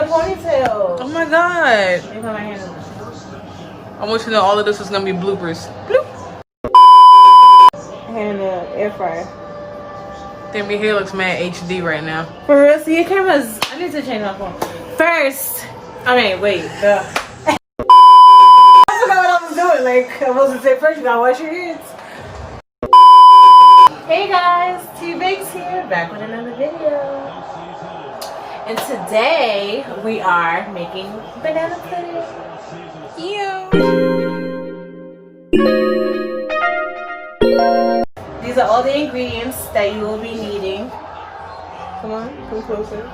a ponytail. Oh my god. Let me put my hand in there. I want you to know all of this is gonna be bloopers. Bloop. Hand in the air fryer. Damn, your hair looks mad HD right now. For real, see your cameras. I need to change my phone. First, wait. I forgot what I was doing. Like, I was supposed to say first, you gotta wash your hands. Hey guys, T Bakes here, back with another video. And today we are making banana pudding. These are all the ingredients that you will be needing. Come on, come closer.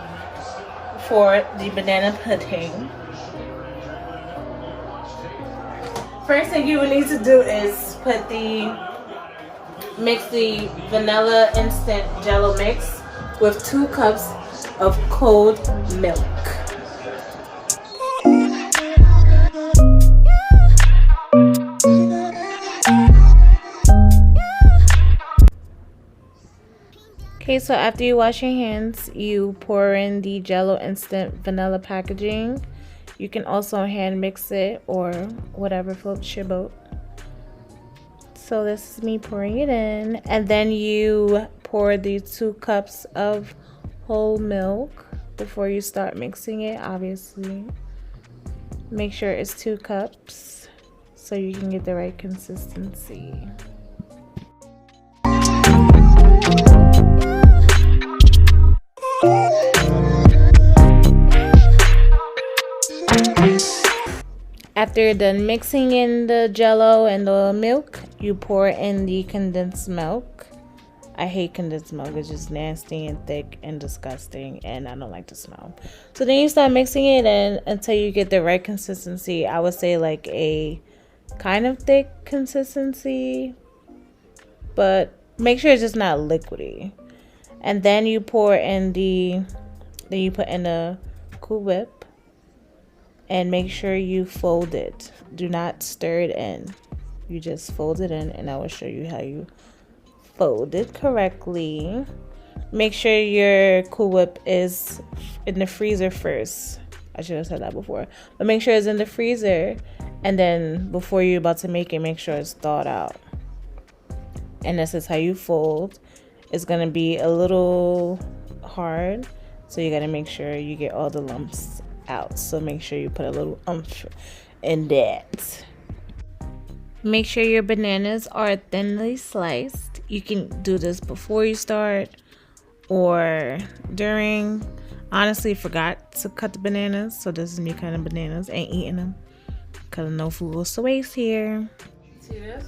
For the banana pudding. First thing you will need to do is mix the vanilla instant jello mix with 2 cups of cold milk. Okay, so after you wash your hands, you pour in the jello instant vanilla packaging. You can also hand mix it or whatever floats your boat. So this is me pouring it in, and then you pour the 2 cups of whole milk before you start mixing it. Obviously, make sure it's 2 cups so you can get the right consistency. After you're done mixing in the jello and the milk, you pour in the condensed milk. I hate condensed milk. It's just nasty and thick and disgusting, and I don't like the smell. So then you start mixing it in until you get the right consistency. I would say like a kind of thick consistency, but make sure it's just not liquidy. And then you pour in you put in the Cool Whip. And make sure you fold it. Do not stir it in. You just fold it in, and I will show you how you fold it correctly. Make sure your Cool Whip is in the freezer first. I should have said that before. But make sure it's in the freezer. And then before you're about to make it, make sure it's thawed out. And this is how you fold. It's going to be a little hard. So you got to make sure you get all the lumps out. So make sure you put a little umph in that. Make sure your bananas are thinly sliced. You can do this before you start or during. Honestly, forgot to cut the bananas, so this is me cutting bananas and eating them because no food goes to waste here. See this?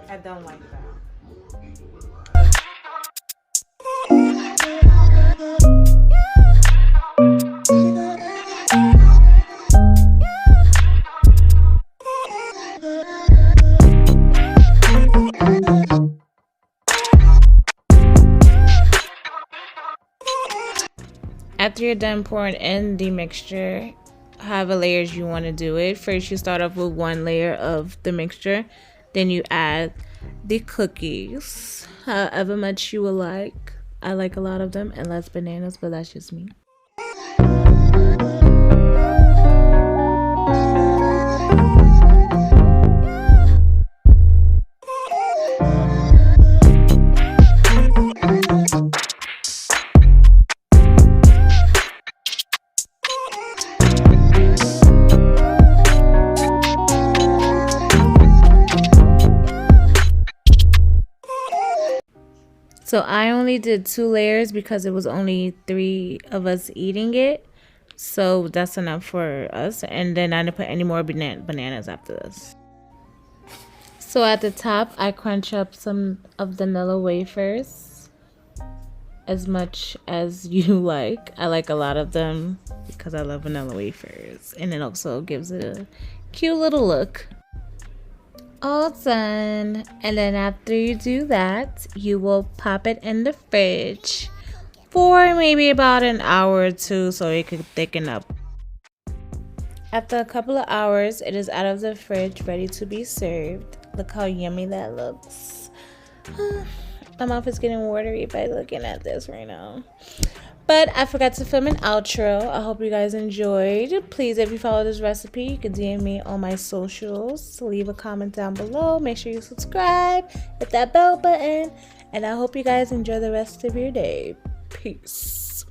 I don't like that. After you're done pouring in the mixture, however layers you want to do it. First, you start off with 1 layer of the mixture. Then you add the cookies, however much you would like. I like a lot of them and less bananas, but that's just me. So I only did 2 layers because it was only 3 of us eating it. So that's enough for us. And then I didn't put any more bananas after this. So at the top, I crunch up some of the vanilla wafers. As much as you like. I like a lot of them because I love vanilla wafers. And it also gives it a cute little look. All done. And then after you do that, you will pop it in the fridge for maybe about an hour or 2 so it could thicken up. After a couple of hours, it is out of the fridge, ready to be served. Look how yummy that looks. My mouth is getting watery by looking at this right now. But I forgot to film an outro. I hope you guys enjoyed. Please, if you follow this recipe, you can DM me on my socials. Leave a comment down below. Make sure you subscribe. Hit that bell button. And I hope you guys enjoy the rest of your day. Peace.